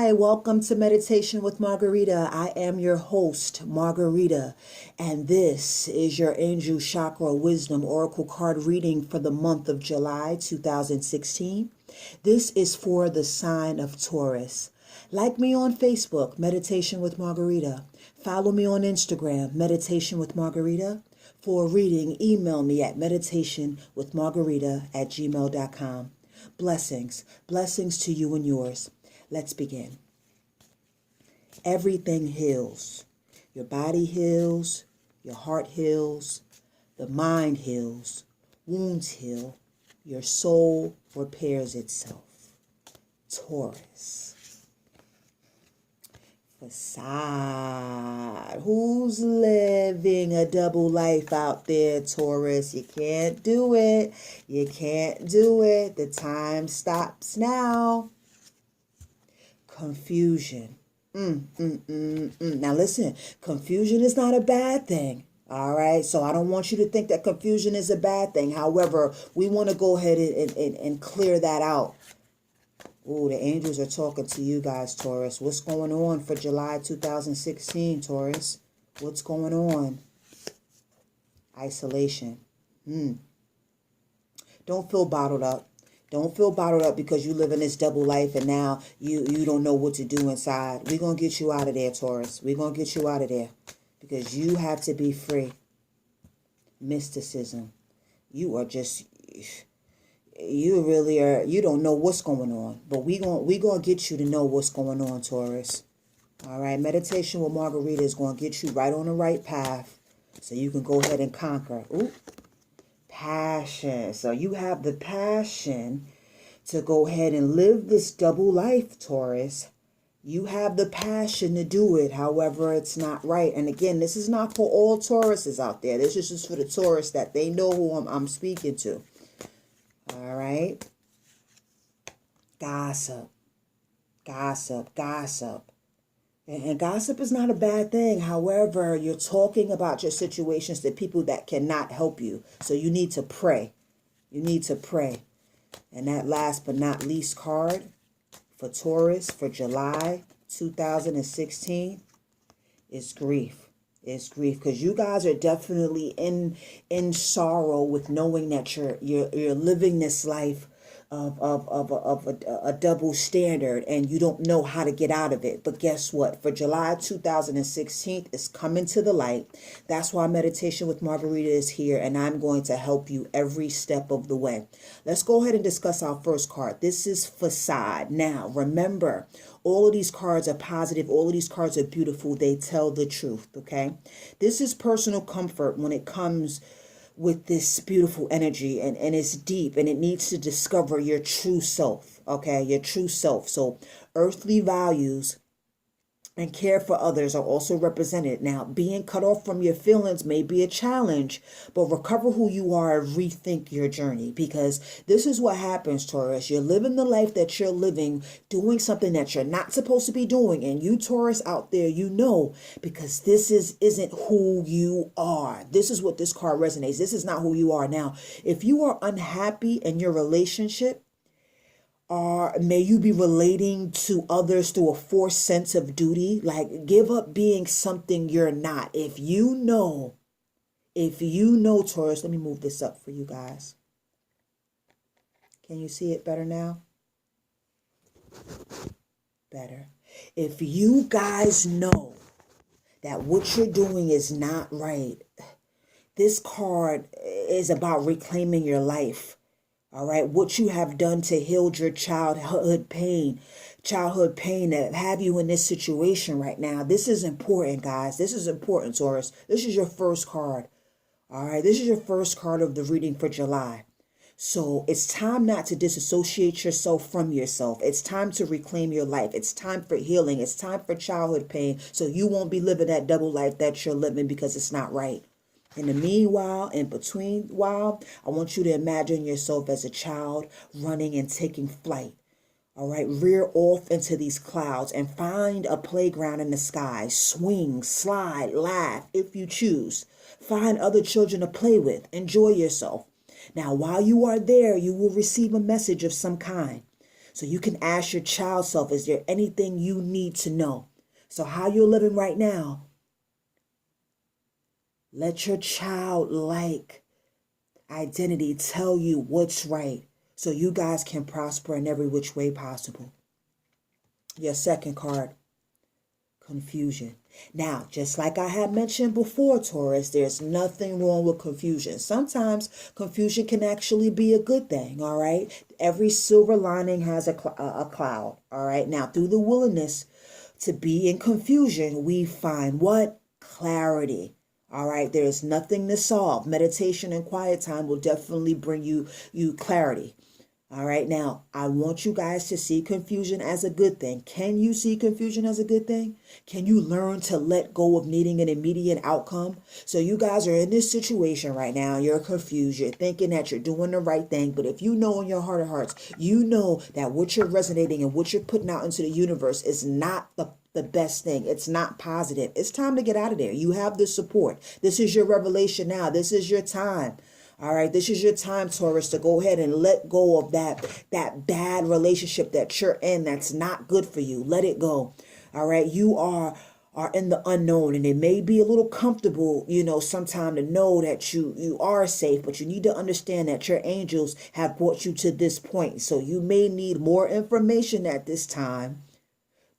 Hi, welcome to Meditation with Margarita. I am your host, Margarita, and this is your Angel Chakra Wisdom Oracle card reading for the month of July 2016. This is for the sign of Taurus. Like me on Facebook, Meditation with Margarita. Follow me on Instagram, Meditation with Margarita. For a reading, email me at meditationwithmargarita@gmail.com. Blessings. Blessings to you and yours. Let's begin. Everything heals. Your body heals. Your heart heals. The mind heals. Wounds heal. Your soul repairs itself. Taurus. Facade. Who's living a double life out there, Taurus? You can't do it. You can't do it. The time stops now. Confusion. Now listen, confusion is not a bad thing. All right. So I don't want you to think that confusion is a bad thing. However, we want to go ahead and clear that out. Oh, the angels are talking to you guys, Taurus. What's going on for July 2016, Taurus? What's going on? Isolation. Don't feel bottled up. Don't feel bottled up because you live in this double life and now you don't know what to do inside. We're going to get you out of there, Taurus. We're going to get you out of there because you have to be free. Mysticism. You are just, you really are, you don't know what's going on. But we're going to get you to know what's going on, Taurus. All right, Meditation with Margarita is going to get you right on the right path so you can go ahead and conquer. Ooh. Passion. So you have the passion to go ahead and live this double life, Taurus. You have the passion to do it. However, it's not right. And again, this is not for all Tauruses out there. This is just for the Taurus that they know who I'm speaking to. All right. Gossip. Gossip. Gossip. And gossip is not a bad thing. However, you're talking about your situations to people that cannot help you. So you need to pray. You need to pray. And that last but not least card for Taurus for July 2016 is grief. It's grief because you guys are definitely in sorrow with knowing that you're living this life of a double standard and you don't know how to get out of it. But guess what? For July 2016, it's coming to the light. That's why Meditation with Margarita is here, and I'm going to help you every step of the way. Let's go ahead and discuss our first card. This is Facade. Now, remember, all of these cards are positive. All of these cards are beautiful. They tell the truth, okay? This is personal comfort when it comes with this beautiful energy, and it's deep, and it needs to discover your true self, okay? Your true self. So earthly values and care for others are also represented. Now, being cut off from your feelings may be a challenge, but recover who you are and rethink your journey, because this is what happens, Taurus. You're living the life that you're living, doing something that you're not supposed to be doing. And you, Taurus, out there, you know, because this isn't who you are. This is what this card resonates. This is not who you are. Now, if you are unhappy in your relationship, or may you be relating to others through a forced sense of duty, like give up being something you're not. If you know, Taurus, let me move this up for you guys. Can you see it better now? Better. If you guys know that what you're doing is not right, this card is about reclaiming your life. All right, what you have done to heal your childhood pain that have you in this situation right now. This is important, guys. This is important, Taurus. This is your first card. All right, this is your first card of the reading for July. So it's time not to disassociate yourself from yourself. It's time to reclaim your life. It's time for healing. It's time for childhood pain. So you won't be living that double life that you're living because it's not right. In the meanwhile, in between while, I want you to imagine yourself as a child running and taking flight. All right, rear off into these clouds and find a playground in the sky. Swing, slide, laugh if you choose. Find other children to play with. Enjoy yourself. Now, while you are there, you will receive a message of some kind. So you can ask your child self, is there anything you need to know? So how you're living right now, let your childlike identity tell you what's right so you guys can prosper in every which way possible. Your second card, confusion. Now, just like I had mentioned before, Taurus, there's nothing wrong with confusion. Sometimes confusion can actually be a good thing, all right? Every silver lining has a cloud, all right? Now, through the willingness to be in confusion, we find what? Clarity. All right, there's nothing to solve. Meditation and quiet time will definitely bring you clarity. All right, now I want you guys to see confusion as a good thing. Can you see confusion as a good thing? Can you learn to let go of needing an immediate outcome? So you guys are in this situation right now. You're confused. You're thinking that you're doing the right thing. But if you know in your heart of hearts, you know that what you're resonating and what you're putting out into the universe is not the best thing. It's not positive. It's time to get out of there. You have the support. This is your revelation now. This is your time. All right, this is your time, Taurus, to go ahead and let go of that bad relationship that you're in that's not good for you. Let it go. All right, you are in the unknown, and it may be a little comfortable, sometime to know that you are safe, but you need to understand that your angels have brought you to this point. So you may need more information at this time,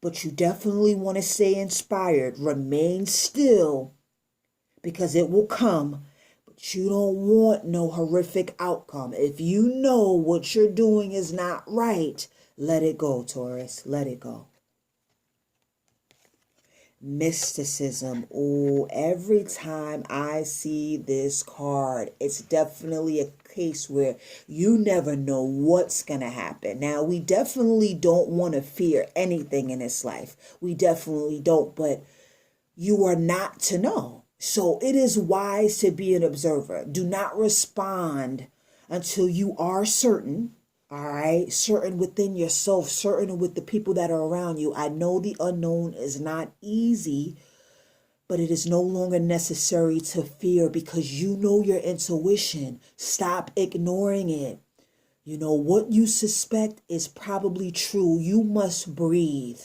but you definitely want to stay inspired. Remain still, because it will come. You don't want no horrific outcome. If you know what you're doing is not right, let it go, Taurus. Let it go. Mysticism. Oh, every time I see this card, it's definitely a case where you never know what's going to happen. Now, we definitely don't want to fear anything in this life. We definitely don't, but you are not to know. So it is wise to be an observer. Do not respond until you are certain, all right? Certain within yourself, certain with the people that are around you. I know the unknown is not easy, but it is no longer necessary to fear because you know your intuition. Stop ignoring it. What you suspect is probably true. You must breathe.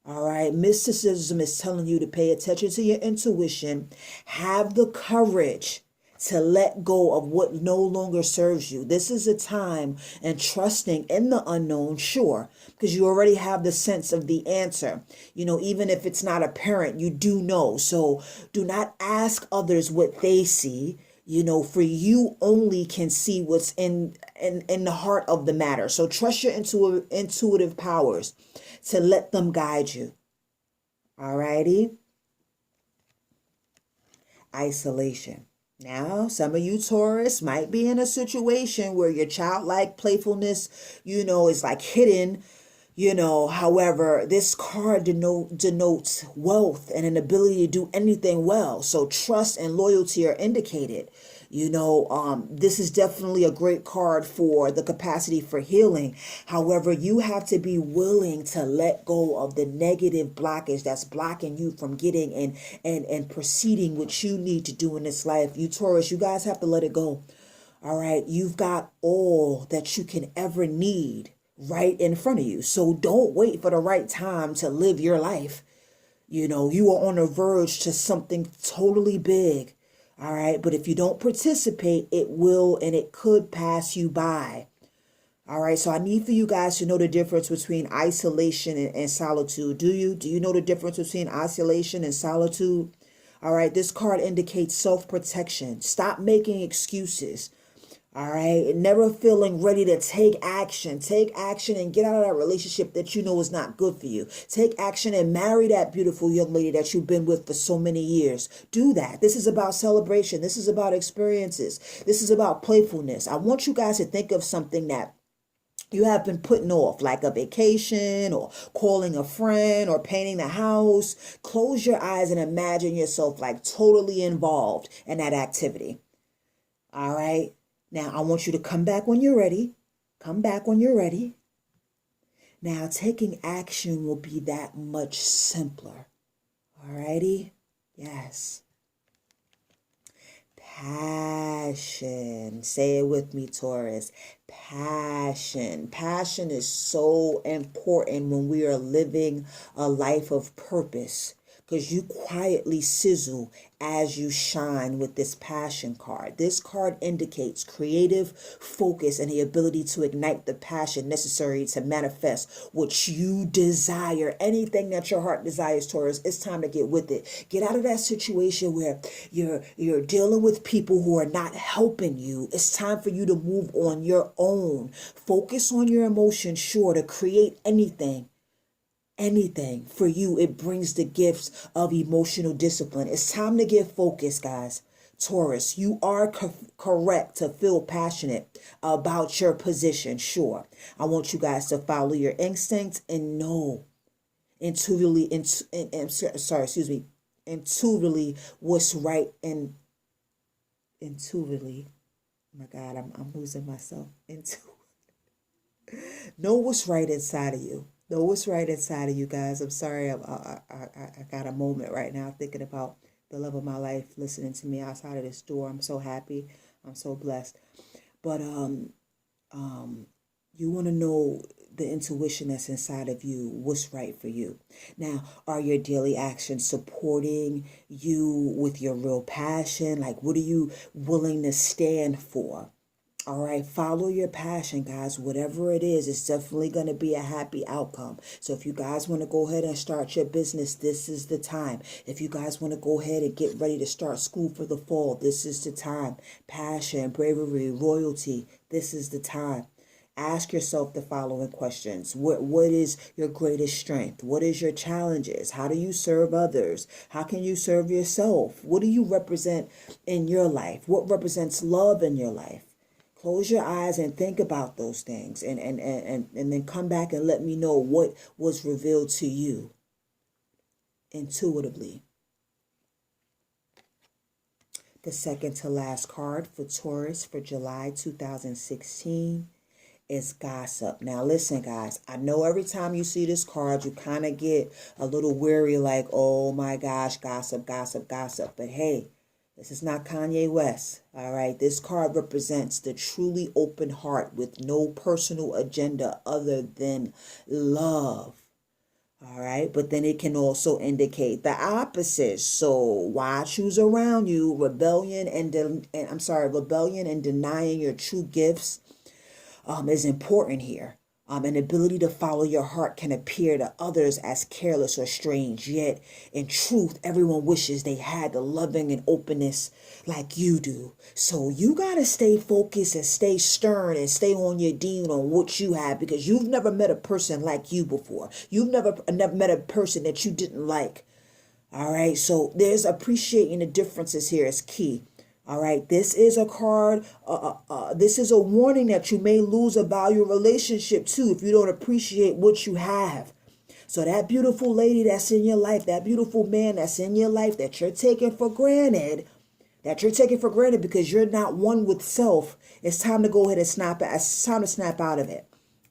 All right. Mysticism is telling you to pay attention to your intuition. Have the courage to let go of what no longer serves you. This is a time and trusting in the unknown, sure, because you already have the sense of the answer. Even if it's not apparent, you do know. So do not ask others what they see. For you only can see what's in the heart of the matter. So trust your intuitive powers to let them guide you. All righty. Isolation. Now, some of you Taurus might be in a situation where your childlike playfulness, is like hidden. However, this card denotes wealth and an ability to do anything well. So trust and loyalty are indicated. This is definitely a great card for the capacity for healing. However, you have to be willing to let go of the negative blockage that's blocking you from getting and proceeding what you need to do in this life. You Taurus, you guys have to let it go. All right. You've got all that you can ever need right in front of you. So don't wait for the right time to live your life. You are on the verge to something totally big. All right. But if you don't participate, it will and it could pass you by. All right. So I need for you guys to know the difference between isolation and solitude. Do you know the difference between isolation and solitude? All right. This card indicates self-protection. Stop making excuses. All right. Never feeling ready to take action. Take action and get out of that relationship that you know is not good for you. Take action and marry that beautiful young lady that you've been with for so many years. Do that. This is about celebration. This is about experiences. This is about playfulness. I want you guys to think of something that you have been putting off, like a vacation or calling a friend or painting the house. Close your eyes and imagine yourself like totally involved in that activity. All right. Now, I want you to come back when you're ready. Come back when you're ready. Now, taking action will be that much simpler. All righty? Yes. Passion. Say it with me, Taurus. Passion. Passion is so important when we are living a life of purpose, because you quietly sizzle as you shine with this passion card. This card indicates creative focus and the ability to ignite the passion necessary to manifest what you desire. Anything that your heart desires, Taurus, it's time to get with it. Get out of that situation where you're dealing with people who are not helping you. It's time for you to move on your own. Focus on your emotions, sure, to create anything for you. It brings the gifts of emotional discipline. It's time to get focused, guys. Taurus, you are correct to feel passionate about your position, sure. I want you guys to follow your instincts and know intuitively what's right, and intuitively, oh my God, I'm losing myself. Know what's right inside of you. Know what's right inside of you, guys. I'm sorry, I got a moment right now thinking about the love of my life listening to me outside of this door. I'm so happy. I'm so blessed. But you want to know the intuition that's inside of you, what's right for you. Now, are your daily actions supporting you with your real passion? Like, what are you willing to stand for? All right, follow your passion, guys. Whatever it is, it's definitely going to be a happy outcome. So if you guys want to go ahead and start your business, this is the time. If you guys want to go ahead and get ready to start school for the fall, this is the time. Passion, bravery, loyalty, this is the time. Ask yourself the following questions. What is your greatest strength? What is your challenges? How do you serve others? How can you serve yourself? What do you represent in your life? What represents love in your life? Close your eyes and think about those things, and then come back and let me know what was revealed to you intuitively. The second to last card for Taurus for July 2016 is gossip. Now listen, guys, I know every time you see this card, you kind of get a little weary, like, oh my gosh, gossip, gossip, gossip. But hey, this is not Kanye West, all right? This card represents the truly open heart with no personal agenda other than love, all right? But then it can also indicate the opposite. So watch who's around you. Rebellion and denying your true gifts is important here. An ability to follow your heart can appear to others as careless or strange, yet in truth, everyone wishes they had the loving and openness like you do. So you got to stay focused and stay stern and stay on your dean on what you have, because you've never met a person like you before. You've never met a person that you didn't like. All right, so there's appreciating the differences here is key. All right, this is a card. This is a warning that you may lose a valuable relationship too if you don't appreciate what you have. So that beautiful lady that's in your life, that beautiful man that's in your life that you're taking for granted, because you're not one with self, it's time to go ahead and snap it. It's time to snap out of it.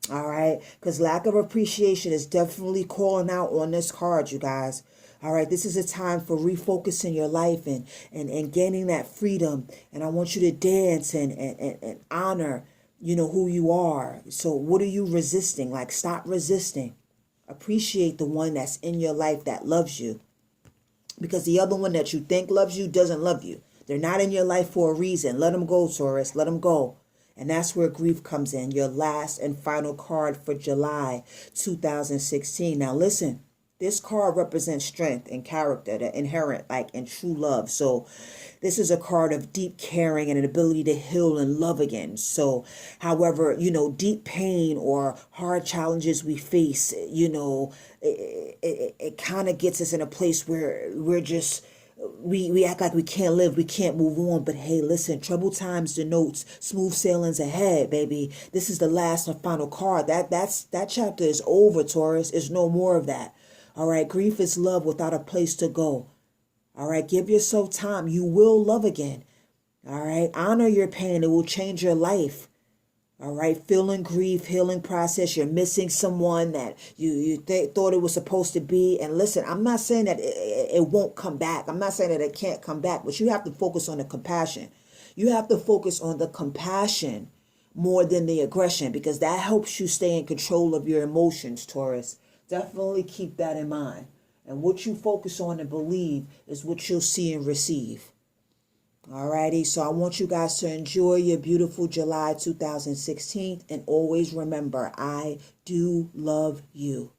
All right, because lack of appreciation is definitely calling out on this card, you guys. All right, this is a time for refocusing your life and gaining that freedom. And I want you to dance and honor, who you are. So what are you resisting? Like, stop resisting. Appreciate the one that's in your life that loves you. Because the other one that you think loves you doesn't love you. They're not in your life for a reason. Let them go, Taurus. Let them go. And that's where grief comes in. Your last and final card for July 2016. Now listen. This card represents strength and character, the inherent, and true love. So this is a card of deep caring and an ability to heal and love again. So, however, deep pain or hard challenges we face, it kind of gets us in a place where we act like we can't live, we can't move on. But hey, listen, troubled times denotes smooth sailings ahead, baby. This is the last and final card. That chapter is over, Taurus. There's no more of that. All right, grief is love without a place to go. All right, give yourself time. You will love again. All right, honor your pain. It will change your life. All right, feeling grief, healing process. You're missing someone that thought it was supposed to be. And listen, I'm not saying that it won't come back. I'm not saying that it can't come back, but you have to focus on the compassion. You have to focus on the compassion more than the aggression, because that helps you stay in control of your emotions, Taurus. Definitely keep that in mind. And what you focus on and believe is what you'll see and receive. Alrighty, so I want you guys to enjoy your beautiful July 2016, and always remember, I do love you.